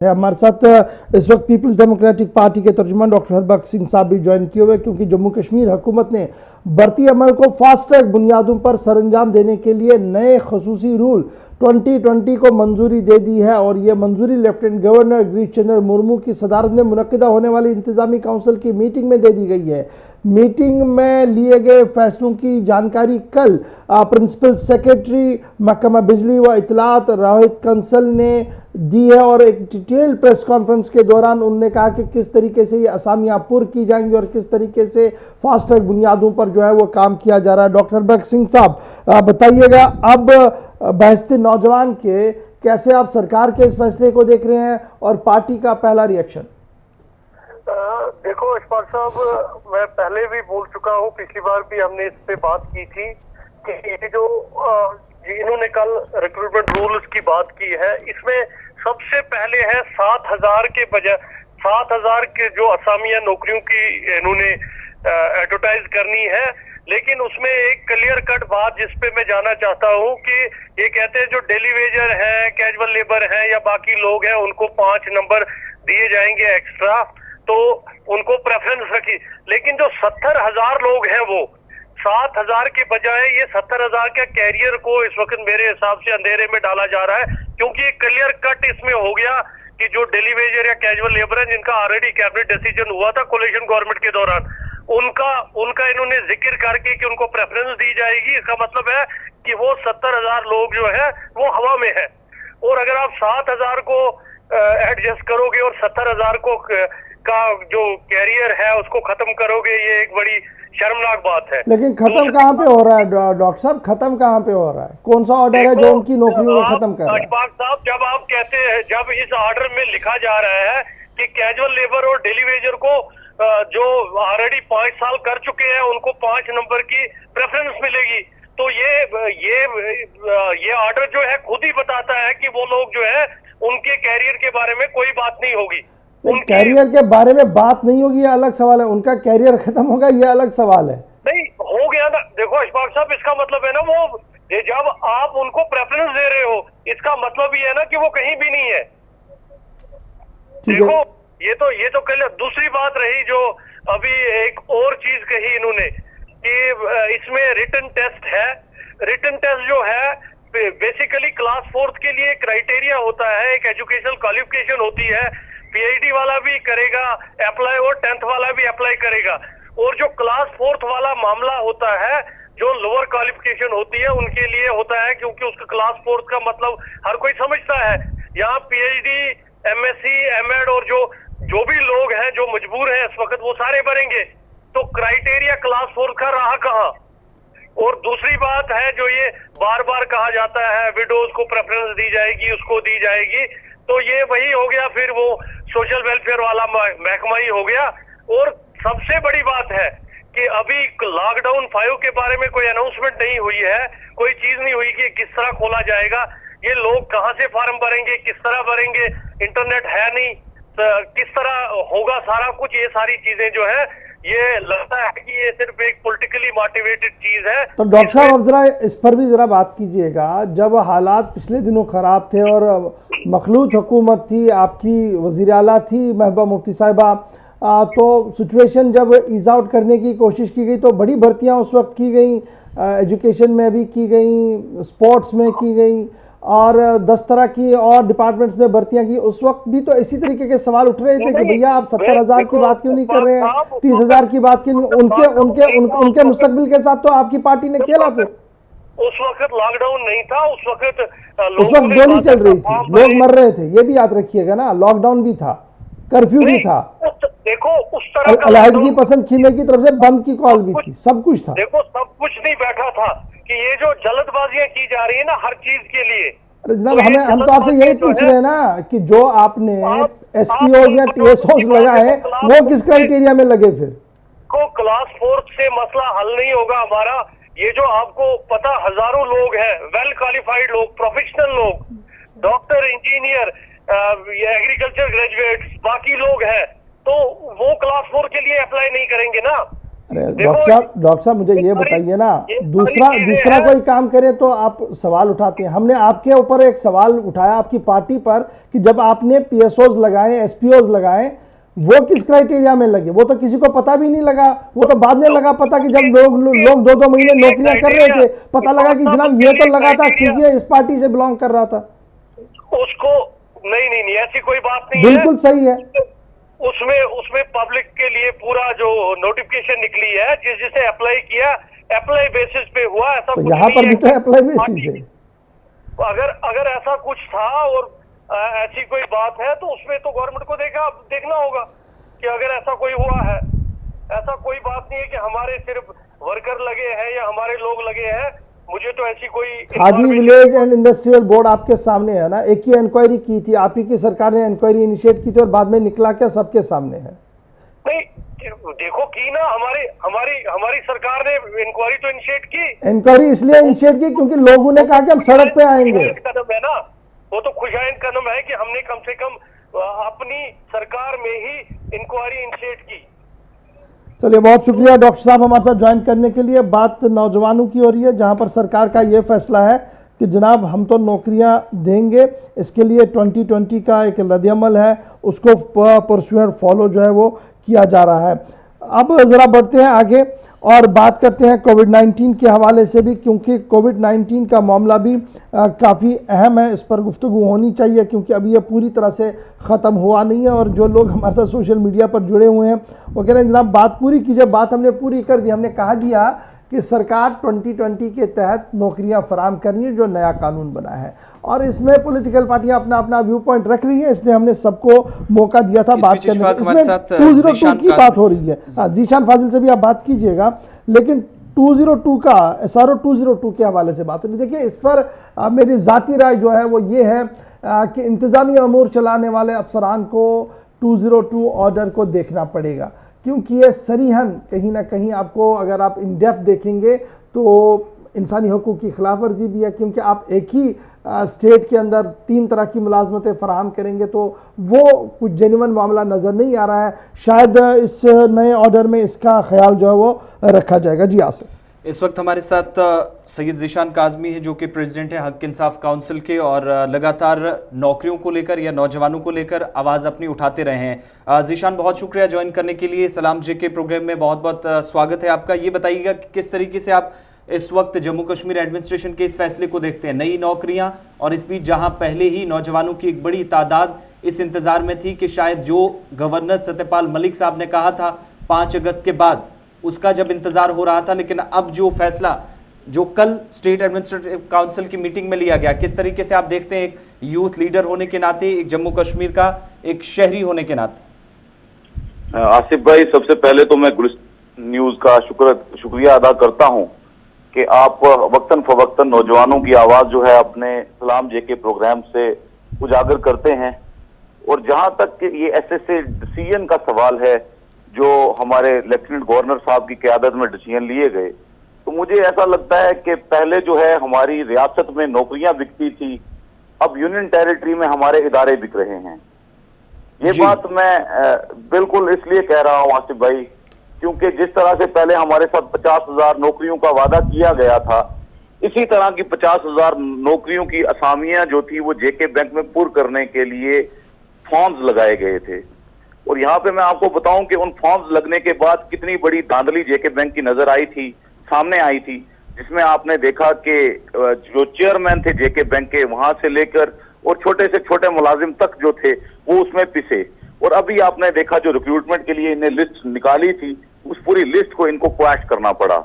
है हमारे साथ इस वक्त पीपल्स डेमोक्रेटिक पार्टी के तर्जुमान डॉक्टर हरबख्श सिंह साहब भी ज्वाइन किए हुए, क्योंकि जम्मू कश्मीर हुकूमत ने बढ़ती अमल को फास्ट ट्रैक बुनियादों पर सरअंजाम देने के लिए नए खसूसी रूल 2020 को मंजूरी दे दी है। और ये मंजूरी लेफ्टिनेंट गवर्नर गिरीश चंद्र मुर्मू की सदारत में मुनक्किदा होने वाली इंतजामी काउंसिल की मीटिंग में दे दी गई है। मीटिंग में लिए गए फैसलों की जानकारी कल प्रिंसिपल सेक्रेटरी महकमा बिजली व इतलात रोहित कंसल ने दी है और एक डिटेल प्रेस कॉन्फ्रेंस के दौरान उन्होंने कहा कि किस तरीके से ये असामियां पुर की जाएंगी और किस तरीके से फास्ट ट्रैक बुनियादों पर जो है वो काम किया जा रहा है। डॉक्टर हरबख्श सिंह साहब बताइएगा, अब बहसते नौजवान के कैसे आप सरकार के इस फैसले को देख रहे हैं और पार्टी का पहला रिएक्शन? देखो इशफाक साहब, मैं पहले भी बोल चुका हूँ, पिछली बार भी हमने इस पे बात की थी कि ये जो इन्होंने कल रिक्रूटमेंट रूल्स की बात की है, इसमें सबसे पहले है 7,000 के बजाय 7,000 के जो असामियां नौकरियों की इन्होंने एडवर्टाइज करनी है। लेकिन उसमें एक क्लियर कट बात जिस पे मैं जाना चाहता हूँ कि ये कहते हैं जो डेली वेजर है, कैजुअल लेबर है या बाकी लोग हैं, उनको 5 नंबर दिए जाएंगे एक्स्ट्रा, तो उनको प्रेफरेंस रखी। लेकिन जो 70,000 लोग हैं वो 7,000 के बजाय ये 70,000 के कैरियर को इस वक्त मेरे हिसाब से अंधेरे में डाला जा रहा है, क्योंकि एक क्लियर कट इसमें हो गया कि जो डेली वेजर या कैजुअल लेबर है जिनका ऑलरेडी कैबिनेट डिसीजन हुआ था कोलिशन गवर्नमेंट के दौरान, उनका इन्होंने जिक्र करके कि उनको प्रेफरेंस दी जाएगी। इसका मतलब है कि वो 70,000 लोग जो है वो हवा में है। और अगर आप 7,000 को एडजस्ट करोगे और 70,000 को का जो कैरियर है उसको खत्म करोगे, ये एक बड़ी शर्मनाक बात है। लेकिन खत्म कहाँ पे हो रहा है डॉक्टर साहब? खत्म कहाँ पे हो रहा है? कौन सा ऑर्डर है जो उनकी नौकरियों को खत्म कर रहा है? अशफाक साहब, जब आप कहते हैं, जब इस ऑर्डर में लिखा जा रहा है कि कैजुअल लेबर और डेली वेजर को जो ऑलरेडी 5 साल कर चुके हैं उनको 5 नंबर की प्रेफरेंस मिलेगी, तो ये ऑर्डर जो है खुद ही बताता है कि वो लोग जो है उनके कैरियर के बारे में कोई बात नहीं होगी। कैरियर के बारे में बात नहीं होगी, ये अलग सवाल है। उनका कैरियर खत्म होगा, ये अलग सवाल है। नहीं हो गया ना। देखो अशफाक साहब, इसका मतलब है ना, वो जब आप उनको प्रेफरेंस दे रहे हो, इसका मतलब ये है ना कि वो कहीं भी नहीं है। देखो ये तो कल दूसरी बात रही जो अभी एक और चीज कही इन्होंने कि इसमें रिटन टेस्ट है। रिटन टेस्ट जो है बेसिकली क्लास 4 के लिए क्राइटेरिया होता है, एक एजुकेशनल क्वालिफिकेशन होती है। पीएचडी वाला भी करेगा अप्लाई और 10th वाला भी अप्लाई करेगा। और जो क्लास 4 वाला मामला होता है, जो लोअर क्वालिफिकेशन होती है उनके लिए होता है, क्योंकि उसका क्लास 4 का मतलब हर कोई समझता है। यहाँ पीएचडी, एमएससी, एमएड और जो भी लोग हैं जो मजबूर हैं इस वक्त, वो सारे भरेंगे। तो क्राइटेरिया क्लास 4 का रहा कहाँ? और दूसरी बात है जो ये बार बार कहा जाता है विडोज को प्रेफरेंस दी जाएगी, उसको दी जाएगी, तो ये वही हो गया, फिर वो सोशल वेलफेयर वाला महकमा ही हो गया। और सबसे बड़ी बात है कि अभी लॉकडाउन 5 के बारे में कोई अनाउंसमेंट नहीं हुई है, कोई चीज नहीं हुई कि किस तरह खोला जाएगा, ये लोग कहां से फॉर्म भरेंगे, किस तरह भरेंगे, इंटरनेट है नहीं, किस तरह होगा सारा कुछ। ये सारी चीजें जो है, ये लगता है कि ये सिर्फ एक पॉलिटिकली मोटिवेटेड चीज है। तो डॉक्टर साहब अब जरा इस पर भी जरा बात कीजिएगा। जब हालात पिछले दिनों खराब थे और मखलूत हुकूमत थी, आपकी वज़ीर आला थी महबूबा मुफ्ती साहिबा, तो सिचुएशन जब ईज आउट करने की कोशिश की गई तो बड़ी भर्तियां उस वक्त की गई, एजुकेशन में भी की गई, स्पोर्ट्स में की गई और 10 तरह की और डिपार्टमेंट्स में भर्तियां की। उस वक्त भी तो इसी तरीके के सवाल उठ रहे थे कि भैया आप 70,000 की बात क्यों नहीं कर रहे हैं, 30,000 की बात क्यों नहीं? उनके मुस्तकबिल के साथ तो आपकी पार्टी ने खेला। फिर उस वक्त लॉकडाउन नहीं था, उस वक्त गोली चल रही थी, लोग मर रहे थे, ये भी याद रखिएगा ना। लॉकडाउन भी था, कर्फ्यू भी था, देखो उस तरह अलहदगी पसंद खीमे की तरफ से बंद की कॉल भी थी, सब कुछ था। देखो सब कुछ नहीं बैठा था कि ये जो जल्दबाजियां की जा रही है ना हर चीज के लिए। अरे जनाब, हम तो आपसे यही पूछ रहे हैं ना कि जो आपने एसपीओ या टीएसओ लगाए वो किस क्राइटेरिया में लगे? फिर को क्लास 4 से मसला हल नहीं होगा हमारा। ये जो आपको पता, हजारों लोग हैं, वेल क्वालिफाइड लोग, प्रोफेशनल लोग, डॉक्टर, इंजीनियर, एग्रीकल्चर ग्रेजुएट्स, बाकी लोग हैं, तो वो क्लास 4 के लिए अप्लाई नहीं करेंगे ना। अरे देखो, डॉक्टर साहब मुझे ये बताइए ना, दूसरा कोई काम करे तो आप सवाल उठाते हैं। हमने आपके ऊपर एक सवाल उठाया आपकी पार्टी पर कि जब आपने पीएसओज लगाए, एसपीओज लगाए, वो किस क्राइटेरिया में लगे? वो तो किसी को पता भी नहीं लगा, वो तो बाद में लगा पता कि जब लोग 2-2 महीने नौकरियां कर रहे थे, पता लगा कि जनाब ये तो लगा था क्योंकि ये इस पार्टी से बिलोंग कर रहा था। उसको नहीं, ऐसी कोई बात नहीं है। बिल्कुल सही है। उसमें पब्लिक के लिए पूरा जो नोटिफिकेशन निकली है, जिसे अप्लाई किया, अप्लाई बेसिस पे हुआ, ऐसा तो कुछ यहाँ पर नहीं भी तो अप्लाई बेसिस है। अगर ऐसा कुछ था और ऐसी कोई बात है तो उसमें तो गवर्नमेंट को देखना होगा कि अगर ऐसा कोई हुआ है। ऐसा कोई बात नहीं है कि हमारे सिर्फ वर्कर लगे हैं या हमारे लोग लगे हैं। मुझे तो ऐसी कोई khadi village and industrial board आपके सामने है ना, एक ही इंक्वायरी की थी, आप ही की सरकार ने इंक्वायरी इनिशिएट की थी और बाद में निकला क्या सबके सामने है? नहीं, देखो की ना, हमारी सरकार ने इंक्वायरी तो इनिशिएट की। इंक्वायरी इसलिए इनिशिएट की क्योंकि लोगों ने कहा कि हम सड़क पे आएंगे। कदम है ना, वो तो खुशाइंद कदम है कि हमने कम से कम अपनी सरकार में ही इंक्वायरी इनिशिएट की। चलिए, बहुत शुक्रिया डॉक्टर साहब हमारे साथ ज्वाइन करने के लिए। बात नौजवानों की हो रही है, जहां पर सरकार का ये फैसला है कि जनाब हम तो नौकरियां देंगे, इसके लिए 2020 का एक रद्दअमल है, उसको परसुएंट फॉलो जो है वो किया जा रहा है। अब ज़रा बढ़ते हैं आगे और बात करते हैं कोविड-19 के हवाले से भी, क्योंकि कोविड-19 का मामला भी काफ़ी अहम है, इस पर गुफ्तगू होनी चाहिए क्योंकि अभी ये पूरी तरह से ख़त्म हुआ नहीं है। और जो लोग हमारे साथ सोशल मीडिया पर जुड़े हुए हैं वो कह रहे हैं जनाब बात पूरी कीजिए। बात हमने पूरी कर दी। हमने कहा दिया कि सरकार 2020 के तहत नौकरियां फराम कर रही है, जो नया कानून बना है, और इसमें पॉलिटिकल पार्टियां अपना अपना व्यू पॉइंट रख रही है, इसलिए हमने सबको मौका दिया था बात करने का। इसमें 202 की बात हो रही है। जीशान फाजिल से भी आप बात कीजिएगा, लेकिन 202 का SRO 202 के हवाले से बात हो रही है। देखिए, इस पर मेरी ज़ाती राय जो है वो ये है कि इंतज़ामी अमूर चलाने वाले अफसरान को 202 ऑर्डर को देखना पड़ेगा, क्योंकि ये सरीहन कहीं ना कहीं आपको, अगर आप इन डेप्थ देखेंगे तो इंसानी हकूक़ की खिलाफ वर्जी भी है, क्योंकि आप एक ही स्टेट के अंदर 3 तरह की मुलाजमतें फराहम करेंगे तो वो कुछ जेन्युइन मामला नज़र नहीं आ रहा है। शायद इस नए ऑर्डर में इसका ख्याल जो है वो रखा जाएगा। जी आसिफ, इस वक्त हमारे साथ सैयद ज़ीशान काज़मी है, जो कि प्रेसिडेंट है हक इंसाफ काउंसिल के, और लगातार नौकरियों को लेकर या नौजवानों को लेकर आवाज़ अपनी उठाते रहे हैं। ज़ीशान, बहुत शुक्रिया ज्वाइन करने के लिए। सलाम जेके प्रोग्राम में बहुत बहुत स्वागत है आपका। ये बताइएगा कि किस तरीके से आप इस वक्त जम्मू कश्मीर एडमिनिस्ट्रेशन के इस फैसले को देखते हैं, नई नौकरियां, और इस बीच जहां पहले ही नौजवानों की एक बड़ी तादाद इस इंतजार में थी कि शायद जो गवर्नर सत्यपाल मलिक साहब ने कहा था 5 अगस्त के बाद, उसका जब इंतजार हो रहा था, लेकिन अब जो फैसला जो कल स्टेट एडमिनिस्ट्रेटिव काउंसिल की मीटिंग में लिया गया, किस तरीके से आप देखते हैं एक यूथ लीडर होने के नाते, एक जम्मू कश्मीर का एक शहरी होने के नाते? आसिफ भाई, सबसे पहले तो मैं गुलिस्तान न्यूज का शुक्रिया अदा करता हूं कि आप वक्तन फवक्तन नौजवानों की आवाज जो है अपने सलाम जेके प्रोग्राम से उजागर करते हैं। और जहां तक ये SSA डिसीजन का सवाल है, जो हमारे लेफ्टिनेंट गवर्नर साहब की क़यादत में डिसीजन लिए गए, तो मुझे ऐसा लगता है कि पहले जो है हमारी रियासत में नौकरियां बिकती थी, अब यूनियन टेरिटरी में हमारे इदारे बिक रहे हैं। ये बात मैं बिल्कुल इसलिए कह रहा हूं आसिफ भाई, क्योंकि जिस तरह से पहले हमारे साथ 50,000 नौकरियों का वादा किया गया था, इसी तरह की 50,000 नौकरियों की असामियां जो थी वो जेके बैंक में पुर करने के लिए फॉर्म्स लगाए गए थे। और यहाँ पे मैं आपको बताऊं कि उन फॉर्म्स लगने के बाद कितनी बड़ी धांधली जेके बैंक की नजर आई थी, सामने आई थी, जिसमें आपने देखा कि जो चेयरमैन थे जेके बैंक के, वहां से लेकर और छोटे से छोटे मुलाजिम तक जो थे वो उसमें पिसे। और अभी आपने देखा जो रिक्रूटमेंट के लिए इन्हें लिस्ट निकाली थी, उस पूरी लिस्ट को इनको क्वैश करना पड़ा।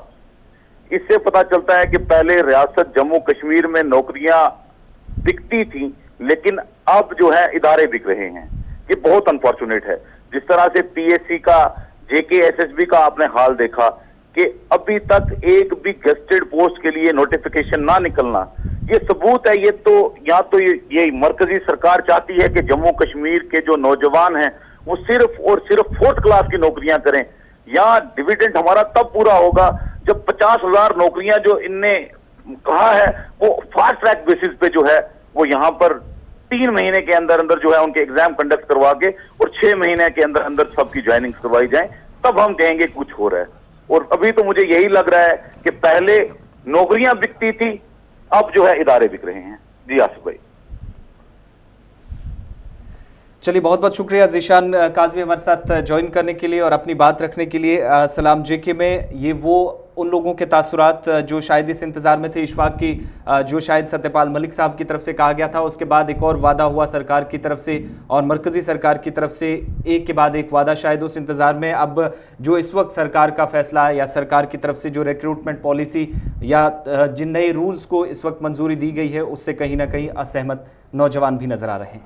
इससे पता चलता है कि पहले रियासत जम्मू कश्मीर में नौकरियां बिकती थी, लेकिन अब जो है इदारे बिक रहे हैं। ये बहुत अनफॉर्चुनेट है। जिस तरह से PSC का, JK SSB का आपने हाल देखा कि अभी तक एक भी गेस्टेड पोस्ट के लिए नोटिफिकेशन ना निकलना, ये सबूत है। ये तो या तो ये मरकजी सरकार चाहती है कि जम्मू कश्मीर के जो नौजवान हैं वो सिर्फ और सिर्फ 4th क्लास की नौकरियां करें, या डिविडेंड हमारा तब पूरा होगा जब 50,000 नौकरियां जो इनने कहा है वो फास्ट ट्रैक बेसिस पे जो है वो यहाँ पर 3 महीने के अंदर अंदर जो है उनके एग्जाम कंडक्ट करवा के और 6 महीने के अंदर अंदर सबकी ज्वाइनिंग करवाई जाए, तब हम कहेंगे कुछ हो रहा है। और अभी तो मुझे यही लग रहा है कि पहले नौकरियां बिकती थी, अब जो है इदारे बिक रहे हैं। जी आसिफ भाई। चलिए, बहुत बहुत शुक्रिया ज़ीशान काज़मी हमारे साथ ज्वाइन करने के लिए और अपनी बात रखने के लिए। सलाम जेके में ये वो उन लोगों के तासुरात जो शायद इस इंतज़ार में थे इशफाक की, जो शायद सत्यपाल मलिक साहब की तरफ से कहा गया था, उसके बाद एक और वादा हुआ सरकार की तरफ से और मरकज़ी सरकार की तरफ से, एक के बाद एक वादा, शायद उस इंतज़ार में अब जो इस वक्त सरकार का फैसला या सरकार की तरफ से जो रिक्रूटमेंट पॉलिसी या जिन नए रूल्स को इस वक्त मंजूरी दी गई है उससे कहीं ना कहीं असहमत नौजवान भी नज़र आ रहे हैं।